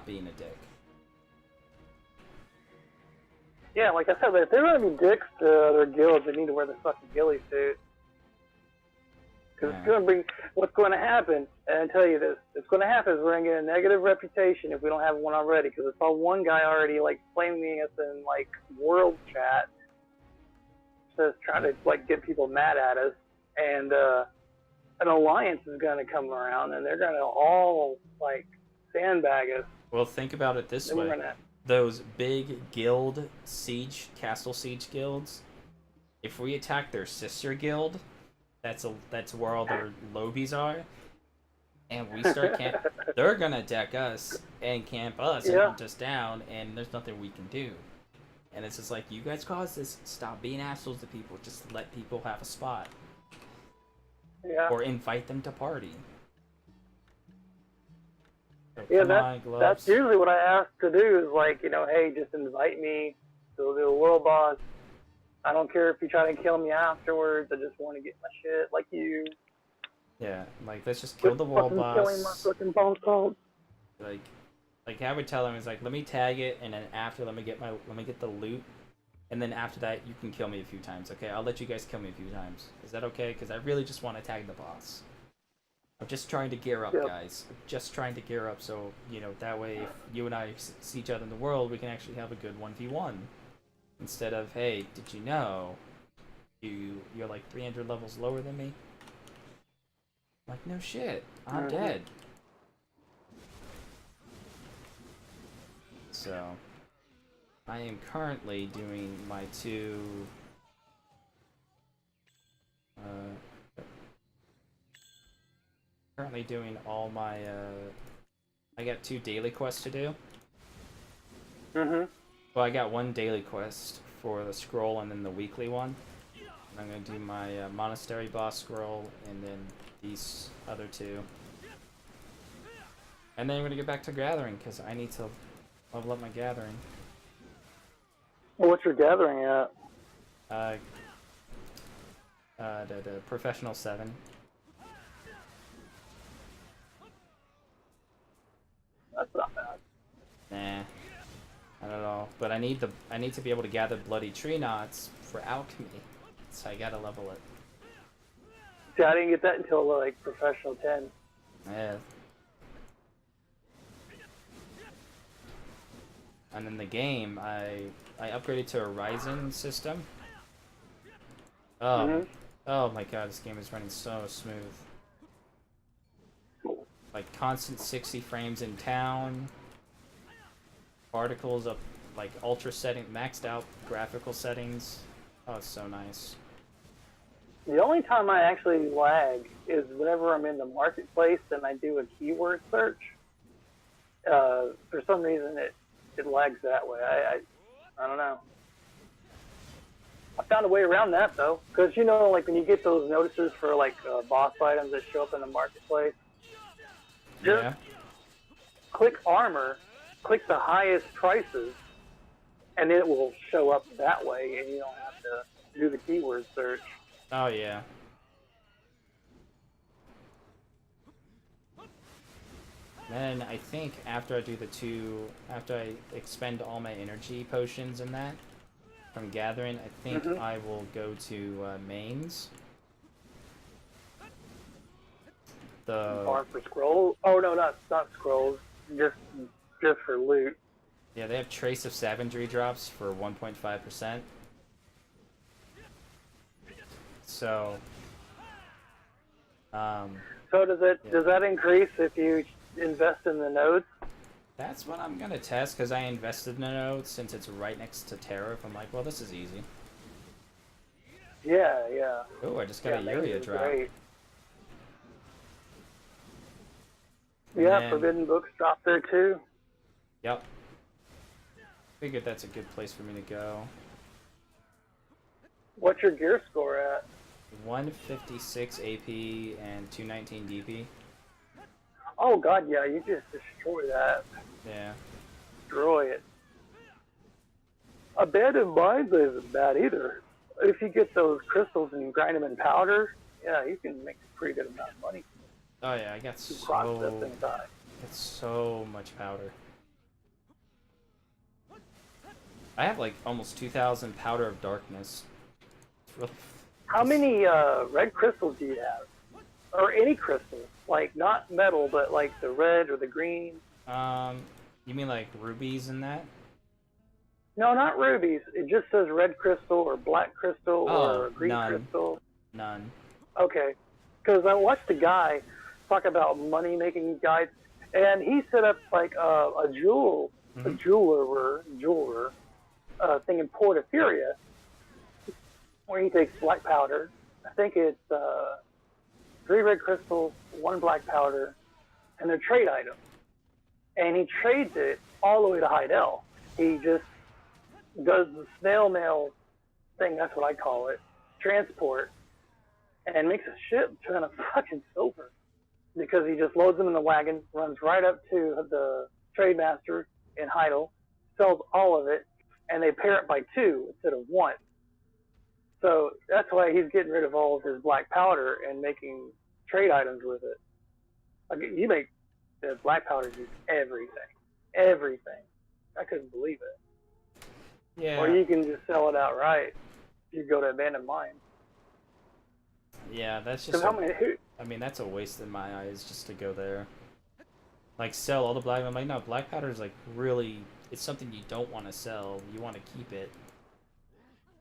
being a dick. Yeah, like I said, if they're gonna be dicks to their guilds, they need to wear the fucking ghillie suit. Because it's gonna be what's going to happen. And I tell you this, what's going to happen is we're gonna get a negative reputation if we don't have one already. Because I saw one guy already like flaming us in like world chat, just trying to like get people mad at us, and an alliance is gonna come around, and they're gonna all like sandbag us. Well, think about it this way. Those big guild siege, castle siege guilds, if we attack their sister guild, that's where all their lobies are, and we start camp, they're gonna deck us and camp us and hunt us down, and there's nothing we can do. And it's just like, you guys caused this, stop being assholes to people, just let people have a spot. Yeah. Or invite them to party. So yeah, that's usually what I ask to do is like, you know, hey, just invite me to the world boss. I don't care if you try to kill me afterwards. I just want to get my shit like you. Yeah, like let's just kill the world boss. Killing my fucking boss cult. Like I would tell him is like, let me tag it, and then after let me get the loot, and then after that you can kill me a few times. Okay, I'll let you guys kill me a few times. Is that okay? Because I really just want to tag the boss. I'm just trying to gear up, guys. I'm just trying to gear up so, you know, that way if you and I see each other in the world, we can actually have a good 1v1. Instead of, hey, did you know you're like 300 levels lower than me? I'm like, no shit, I'm dead. So, I am currently doing my two... currently doing all my, I got 2 daily quests to do. Well, I got 1 daily quest for the scroll and then the weekly one. And I'm going to do my monastery boss scroll and then these other 2. And then I'm going to get back to gathering because I need to level up my gathering. Well, what's your gathering at? The professional 7. That's not bad. Nah, not at all. But I need to be able to gather bloody tree knots for alchemy, so I gotta level it. See, I didn't get that until like professional 10. Yeah. And in the game, I upgraded to a Ryzen system. Oh, oh my god, this game is running so smooth. Like constant 60 frames in town. Particles up, like ultra setting, maxed out graphical settings. Oh, it's so nice. The only time I actually lag is whenever I'm in the marketplace and I do a keyword search. For some reason, it lags that way. I don't know. I found a way around that though, because you know, like when you get those notices for like boss items that show up in the marketplace. Just click armor, click the highest prices, and it will show up that way, and you don't have to do the keyword search. Oh, yeah. Then I think after I do after I expend all my energy potions and that from gathering, I think I will go to mains. Farm for scrolls? Oh no, not scrolls. Just for loot. Yeah, they have Trace of Savagery drops for 1.5%. So. So does that increase if you invest in the nodes? That's what I'm gonna test because I invested in the nodes since it's right next to Tariff. I'm like, well, this is easy. Yeah, yeah. Oh, I just got a Uria drop. Great. Yeah, then, Forbidden Books dropped there too. Yep. Figured that's a good place for me to go. What's your gear score at? 156 AP and 219 DP. Oh god, yeah, you just destroy that. Yeah. Destroy it. Abandoned Mines isn't bad either. If you get those crystals and you grind them in powder, yeah, you can make a pretty good amount of money. Oh yeah, I got so much powder. I have like almost 2,000 Powder of Darkness. It's really... How many red crystals do you have? Or any crystals? Like, not metal, but like the red or the green? You mean like rubies and that? No, not rubies. It just says red crystal or black crystal Oh, or green none. crystal. None. Okay. Because I watched a guy talk about money-making guides, and he set up like a jeweler thing in Portaferia, where he takes black powder. I think it's 3 red crystals, 1 black powder, and they're trade items. And he trades it all the way to Heidel. He just does the snail mail thing, that's what I call it, transport, and makes a shit ton of fucking silver. Because he just loads them in the wagon, runs right up to the trade master in Heidel, sells all of it, and they pair it by 2 instead of 1. So that's why he's getting rid of all of his black powder and making trade items with it. Like, you make the black powder do everything. Everything. I couldn't believe it. Yeah. Or you can just sell it outright if you go to abandoned mines. Yeah, that's just... I mean, that's a waste in my eyes just to go there. Like, sell all the black... I'm like, no, black powder is, like, really... It's something you don't want to sell. You want to keep it.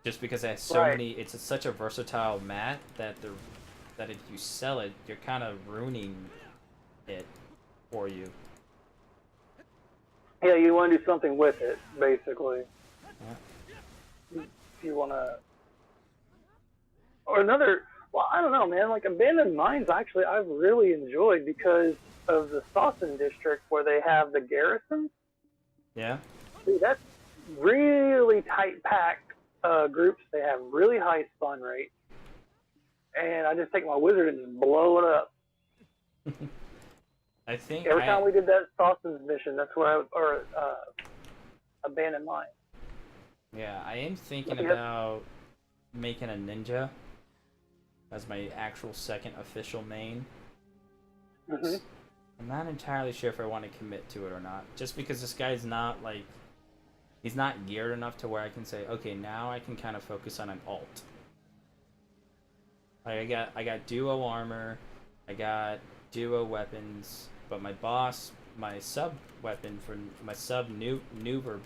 Just because it has so many... It's such a versatile mat that if you sell it, you're kind of ruining it for you. Yeah, you want to do something with it, basically. Yeah. If you want to... Or another... Well, I don't know, man. Like, abandoned mines, actually, I've really enjoyed because of the Sawson district where they have the garrison. Yeah. See, that's really tight-packed groups. They have really high spawn rate. And I just take my wizard and just blow it up. I think every time we did that Sawson's mission, that's where abandoned mine. Yeah, I am thinking about making a ninja as my actual second official main. Mm-hmm. I'm not entirely sure if I want to commit to it or not. Just because this guy's not, like... He's not geared enough to where I can say, okay, now I can kind of focus on an alt. Like, I got duo armor, I got duo weapons, but my boss, my sub weapon for my sub neuver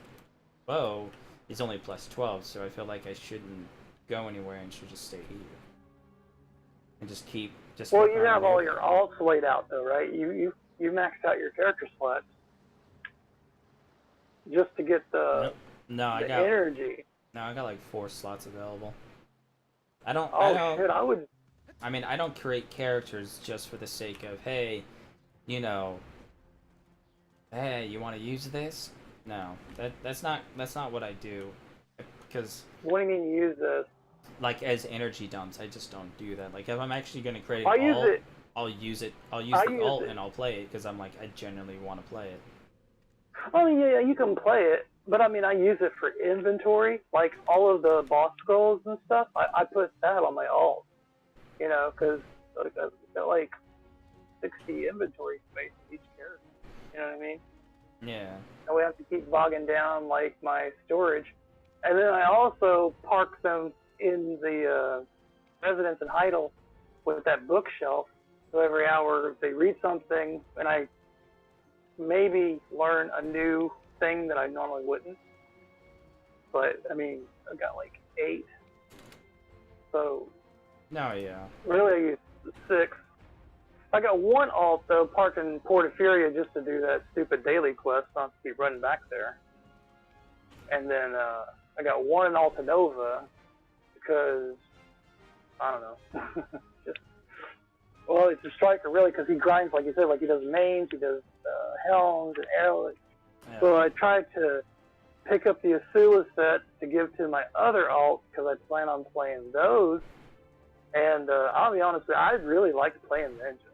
bow is only plus 12, so I feel like I shouldn't go anywhere and should just stay here. And just keep... Well, you have all your alts laid out, though, right? You maxed out your character slots just to get the energy. No, I got like 4 slots available. I don't... shit, I would... I mean, I don't create characters just for the sake of, hey, you know... Hey, you want to use this? No, that's not what I do. Because... What do you mean use this? Like, as energy dumps, I just don't do that. Like, if I'm actually going to create an alt, I'll use it. I'll use the alt and I'll play it because I'm like, I genuinely want to play it. Oh, yeah, you can play it. But, I mean, I use it for inventory. Like, all of the boss scrolls and stuff, I put that on my alt. You know, because I've got, like, 60 inventory space in each character. You know what I mean? Yeah. And we have to keep bogging down, like, my storage. And then I also park them in the residence in Heidel with that bookshelf. So every hour they read something, and I maybe learn a new thing that I normally wouldn't. But, I mean, I've got like 8. So... No, yeah. Really, I use 6. I got 1 alt, though, parked in Portaferia just to do that stupid daily quest, so I don't have to keep running back there. And then I got 1 in Altanova because, I don't know. Well, it's a striker, really, because he grinds, like you said, like he does mains, he does helms and arrows. Yeah. So I tried to pick up the Asula set to give to my other alt because I plan on playing those. And I'll be honest with you, I really like playing Ninja.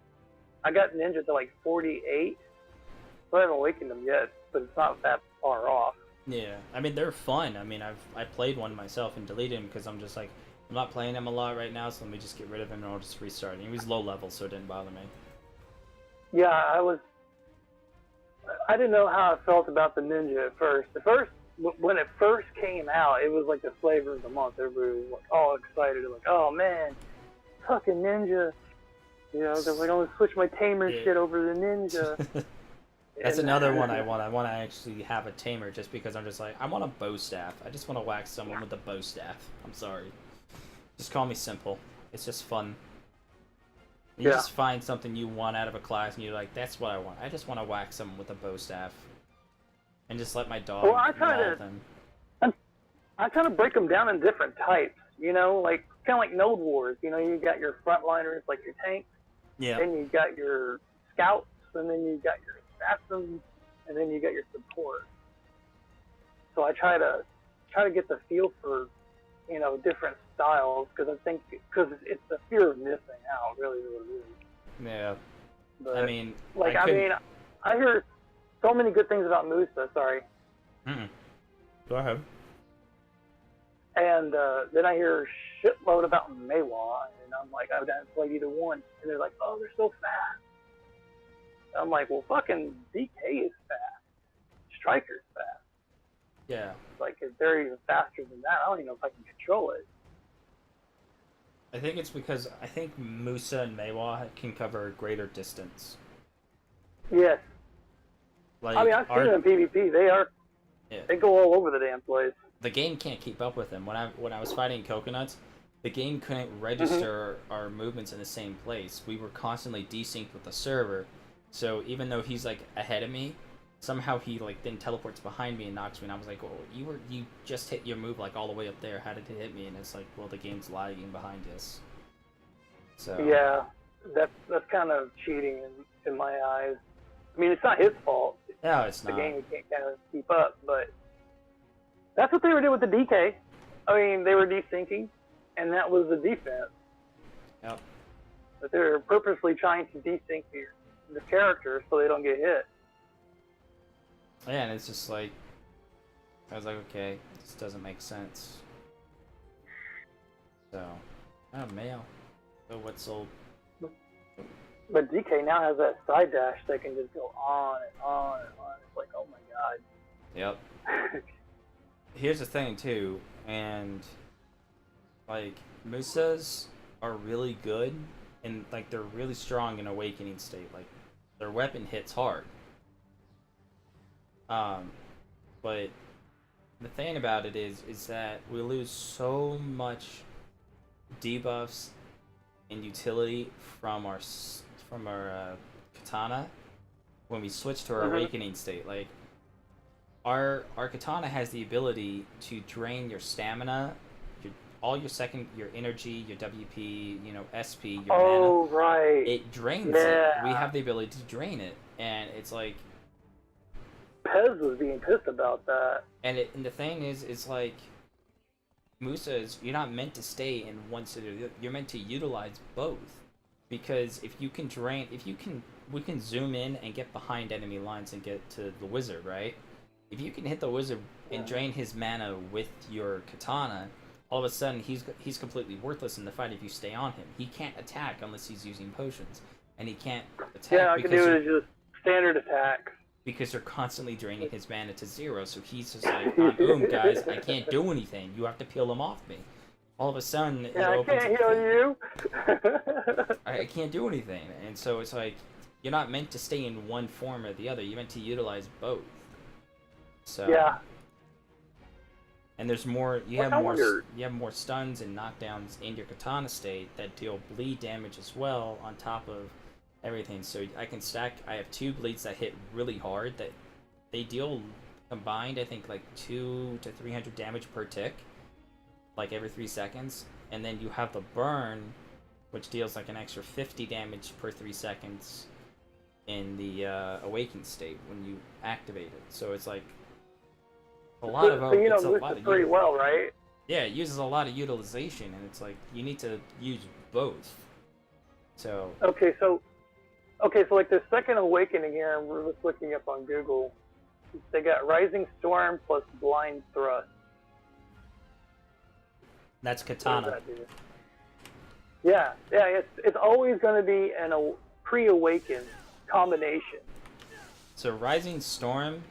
I got Ninja to like 48. So I haven't awakened them yet, but it's not that far off. Yeah, I mean, they're fun. I mean, I played one myself and deleted him because I'm just like, I'm not playing him a lot right now, so let me just get rid of him and I'll just restart. And he was low level, so it didn't bother me. Yeah, I didn't know how I felt about the Ninja at first. At first, when it first came out, it was like the flavor of the month. Everybody was like all excited, like, oh man, fucking ninja. You know, they're like, I'm gonna switch my tamer shit over to ninja. That's another one I want. I want to actually have a tamer just because I'm just like, I want a bow staff. I just want to whack someone with a bow staff. I'm sorry. Just call me simple. It's just fun. You just find something you want out of a class and you're like, that's what I want. I just want to whack someone with a bow staff. And just let my dog maul them. I kind of break them down in different types, you know, like kind of like Node Wars. You know, you got your frontliners, like your tanks. Yeah. Then you got your scouts, and then you got your assassins, and then you got your support. So I try to get the feel for, you know, different styles because I think it's the fear of missing out, really, really is. Yeah. But, I mean, I hear so many good things about Musa. Sorry. Go ahead. And then I hear a shitload about Meiwa, and I'm like, I've never played either one. And they're like, oh, they're so fast. I'm like, well, fucking DK is fast. Striker's fast. Yeah. Like, if they're even faster than that, I don't even know if I can control it. I think it's because I think Musa and Meiwa can cover a greater distance. Yes. Like, I mean, I've seen them in PvP. They go all over the damn place. The game can't keep up with him. When I was fighting Coconuts, the game couldn't register our movements in the same place. We were constantly desynced with the server. So even though he's like ahead of me, somehow he like then teleports behind me and knocks me. And I was like, "Well, you just hit your move like all the way up there. How did it hit me?" And it's like, "Well, the game's lagging behind us." So yeah, that's kind of cheating in my eyes. I mean, it's not his fault. No, it's not. The game can't kind of keep up, but that's what they were doing with the DK. I mean, they were desyncing, and that was the defense. Yep. But they were purposely trying to desync the characters so they don't get hit. Yeah, and it's just like, I was like, okay, this doesn't make sense. So, mail. So what's sold? But DK now has that side dash that can just go on and on and on. It's like, oh my god. Yep. Here's the thing too, and like Musas are really good and like they're really strong in awakening state. Like their weapon hits hard. But the thing about it is that we lose so much debuffs and utility from our katana when we switch to our awakening state. Like our katana has the ability to drain your stamina, your energy, your WP, you know, SP, your mana. Oh right. It drains it. We have the ability to drain it, and it's like Pez was being pissed about that. And the thing is, it's like Musa's. You're not meant to stay in one city. You're meant to utilize both, because if you can drain, we can zoom in and get behind enemy lines and get to the wizard, right? If you can hit the wizard and drain his mana with your katana, all of a sudden he's completely worthless in the fight if you stay on him. He can't attack unless he's using potions, and he can't attack. Yeah, I can do it as just standard attack. Because you're constantly draining his mana to zero, so he's just like, guys, I can't do anything. You have to peel him off me. All of a sudden, it opens. I can't heal you. I can't do anything, and so it's like you're not meant to stay in one form or the other. You're meant to utilize both. So yeah. And there's more. You have more stuns and knockdowns in your katana state that deal bleed damage as well on top of everything. So I can stack. I have 2 bleeds that hit really hard that they deal combined, I think, like 200 to 300 damage per tick, like every 3 seconds. And then you have the burn, which deals like an extra 50 damage per 3 seconds in the awakened state when you activate it. So it's like a lot of. So you know, this is pretty well, right? Yeah, it uses a lot of utilization, and it's like you need to use both. So. Okay, so like the second awakening here, we're just looking up on Google. They got Rising Storm plus Blind Thrust. That's katana. What does that do? Yeah, it's always going to be a pre-awakened combination. So Rising Storm,